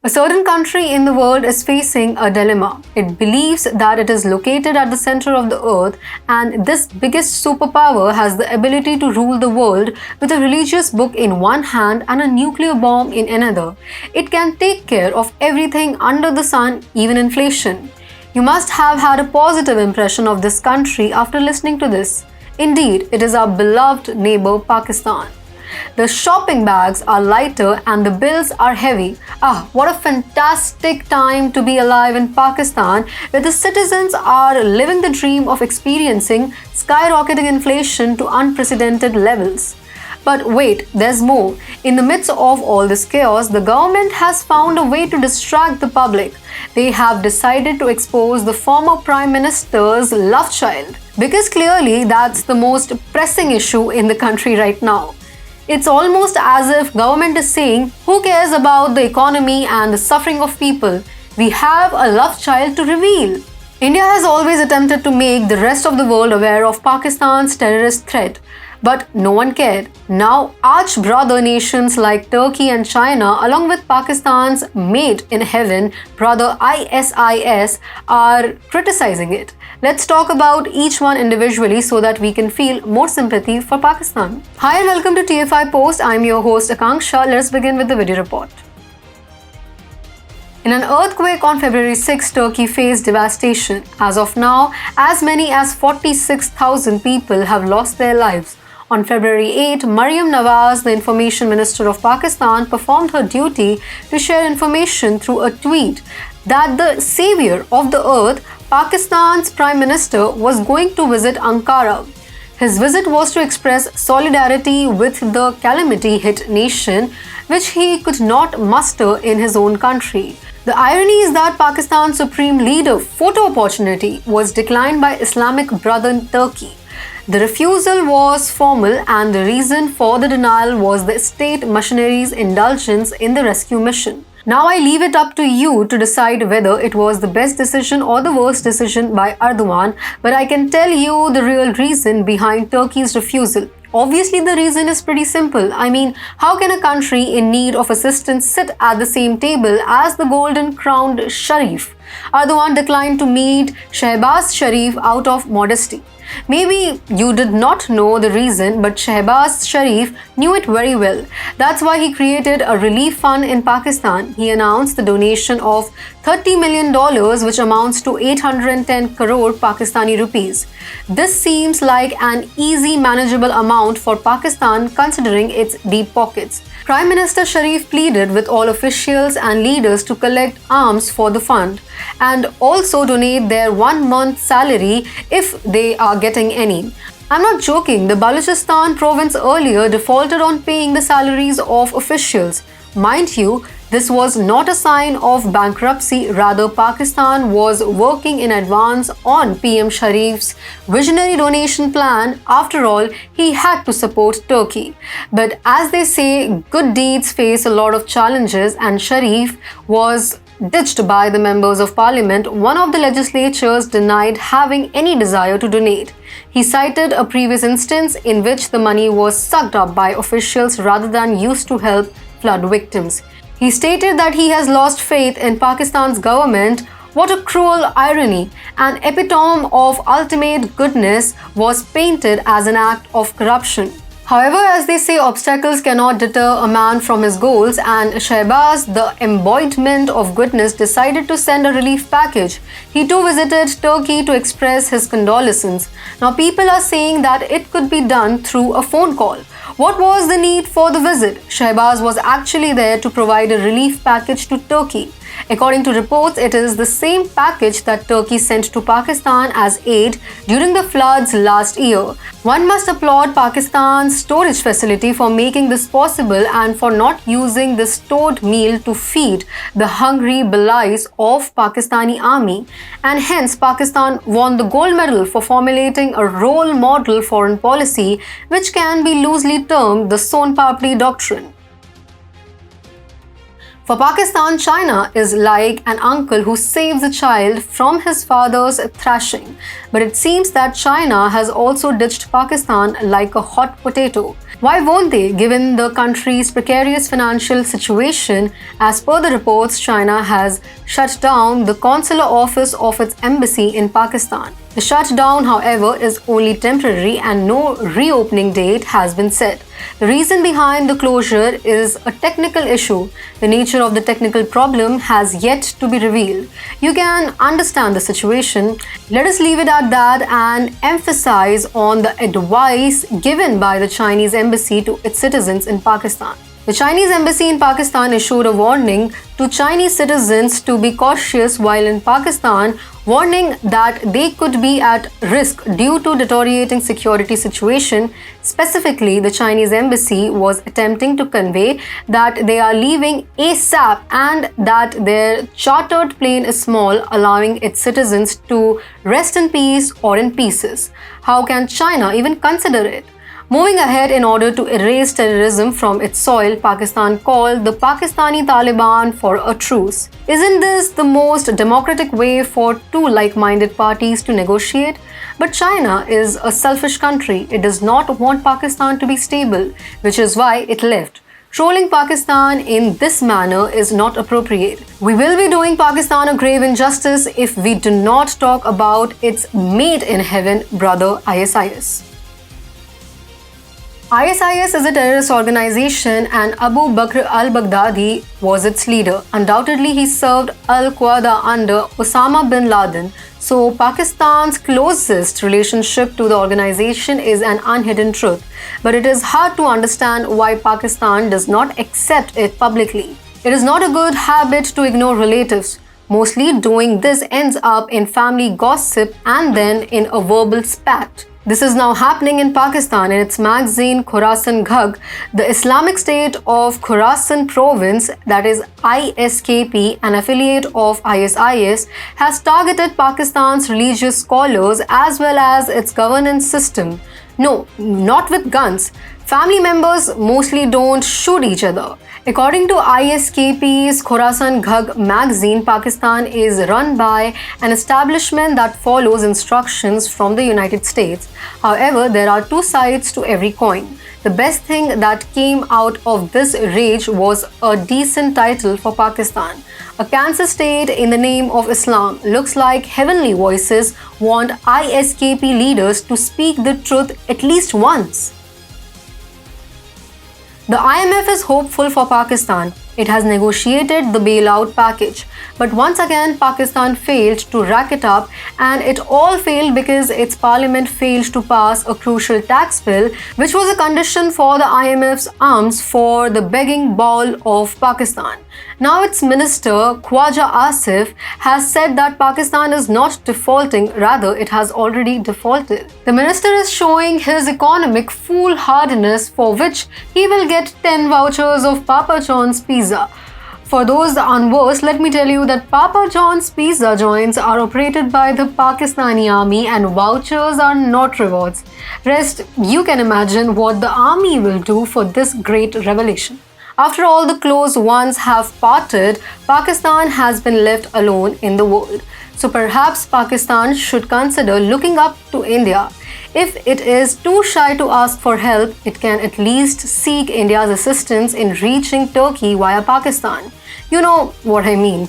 A certain country in the world is facing a dilemma. It believes that it is located at the center of the earth, and this biggest superpower has the ability to rule the world with a religious book in one hand and a nuclear bomb in another. It can take care of everything under the sun, even inflation. You must have had a positive impression of this country after listening to this. Indeed, it is our beloved neighbor Pakistan. The shopping bags are lighter and the bills are heavy. What a fantastic time to be alive in Pakistan, where the citizens are living the dream of experiencing skyrocketing inflation to unprecedented levels. But wait, there's more. In the midst of all this chaos, the government has found a way to distract the public. They have decided to expose the former Prime Minister's love child, because clearly that's the most pressing issue in the country right now. It's almost as if government is saying, who cares about the economy and the suffering of people? We have a love child to reveal. India has always attempted to make the rest of the world aware of Pakistan's terrorist threat, but no one cared. Now, arch-brother nations like Turkey and China, along with Pakistan's mate in heaven, brother ISIS, are criticizing it. Let's talk about each one individually so that we can feel more sympathy for Pakistan. Hi and welcome to TFIPost. I'm your host Akanksha. Let's begin with the video report. In an earthquake on February 6, Turkey faced devastation. As of now, as many as 46,000 people have lost their lives. On February 8, Maryam Nawaz, the Information Minister of Pakistan, performed her duty to share information through a tweet that the savior of the earth, Pakistan's Prime Minister, was going to visit Ankara. His visit was to express solidarity with the calamity-hit nation, which he could not muster in his own country. The irony is that Pakistan's Supreme Leader photo opportunity was declined by Islamic brother Turkey. The refusal was formal, and the reason for the denial was the state machinery's indulgence in the rescue mission. Now I leave it up to you to decide whether it was the best decision or the worst decision by Erdogan, but I can tell you the real reason behind Turkey's refusal. Obviously, the reason is pretty simple. I mean, how can a country in need of assistance sit at the same table as the golden-crowned Sharif? Erdogan declined to meet Shehbaz Sharif out of modesty. Maybe you did not know the reason, but Shehbaz Sharif knew it very well. That's why he created a relief fund in Pakistan. He announced the donation of $30 million, which amounts to 810 crore Pakistani rupees. This seems like an easy, manageable amount for Pakistan considering its deep pockets. Prime Minister Sharif pleaded with all officials and leaders to collect alms for the fund and also donate their 1 month's salary if they are getting any. I'm not joking, the Balochistan province earlier defaulted on paying the salaries of officials. Mind you, this was not a sign of bankruptcy, rather Pakistan was working in advance on PM Sharif's visionary donation plan. After all, he had to support Turkey. But as they say, good deeds face a lot of challenges, and Sharif was ditched by the members of parliament. One of the legislatures denied having any desire to donate. He cited a previous instance in which the money was sucked up by officials rather than used to help flood victims. He stated that he has lost faith in Pakistan's government. What a cruel irony! An epitome of ultimate goodness was painted as an act of corruption. However, as they say, obstacles cannot deter a man from his goals, and Shehbaz, the embodiment of goodness, decided to send a relief package. He too visited Turkey to express his condolences. Now, people are saying that it could be done through a phone call. What was the need for the visit? Shehbaz was actually there to provide a relief package to Turkey. According to reports, it is the same package that Turkey sent to Pakistan as aid during the floods last year. One must applaud Pakistan's storage facility for making this possible and for not using the stored meal to feed the hungry belies of Pakistani army. And hence, Pakistan won the gold medal for formulating a role model foreign policy, which can be loosely termed the Son Papdi doctrine. For Pakistan, China is like an uncle who saves a child from his father's thrashing. But it seems that China has also ditched Pakistan like a hot potato. Why won't they, given the country's precarious financial situation? As per the reports, China has shut down the consular office of its embassy in Pakistan. The shutdown, however, is only temporary and no reopening date has been set. The reason behind the closure is a technical issue. The nature of the technical problem has yet to be revealed. You can understand the situation. Let us leave it at that and emphasize on the advice given by the Chinese embassy to its citizens in Pakistan. The Chinese embassy in Pakistan issued a warning to Chinese citizens to be cautious while in Pakistan, warning that they could be at risk due to deteriorating security situation. Specifically, the Chinese embassy was attempting to convey that they are leaving ASAP and that their chartered plane is small, allowing its citizens to rest in peace or in pieces. How can China even consider it? Moving ahead, in order to erase terrorism from its soil, Pakistan called the Pakistani Taliban for a truce. Isn't this the most democratic way for two like-minded parties to negotiate? But China is a selfish country. It does not want Pakistan to be stable, which is why it left. Trolling Pakistan in this manner is not appropriate. We will be doing Pakistan a grave injustice if we do not talk about its mate in heaven brother ISIS. ISIS is a terrorist organization and Abu Bakr al-Baghdadi was its leader. Undoubtedly, he served al-Qaeda under Osama bin Laden. So, Pakistan's closest relationship to the organization is an unhidden truth. But it is hard to understand why Pakistan does not accept it publicly. It is not a good habit to ignore relatives. Mostly doing this ends up in family gossip and then in a verbal spat. This is now happening in Pakistan. In its magazine Khorasan Ghag, the Islamic State of Khorasan Province, that is ISKP, an affiliate of ISIS, has targeted Pakistan's religious scholars as well as its governance system. No, not with guns. Family members mostly don't shoot each other. According to ISKP's Khorasan Ghag magazine, Pakistan is run by an establishment that follows instructions from the United States. However, there are two sides to every coin. The best thing that came out of this rage was a decent title for Pakistan. A cancer state in the name of Islam. Looks like heavenly voices want ISKP leaders to speak the truth at least once. The IMF is hopeful for Pakistan. It has negotiated the bailout package. But once again, Pakistan failed to rack it up, and it all failed because its parliament failed to pass a crucial tax bill, which was a condition for the IMF's arms for the begging bowl of Pakistan. Now its minister, Khwaja Asif, has said that Pakistan is not defaulting, rather it has already defaulted. The minister is showing his economic foolhardiness, for which he will get 10 vouchers of Papa John's pizza. For those unversed, let me tell you that Papa John's pizza joints are operated by the Pakistani army and vouchers are not rewards. Rest, you can imagine what the army will do for this great revelation. After all the close ones have parted, Pakistan has been left alone in the world. So perhaps Pakistan should consider looking up to India. If it is too shy to ask for help, it can at least seek India's assistance in reaching Turkey via Pakistan. You know what I mean.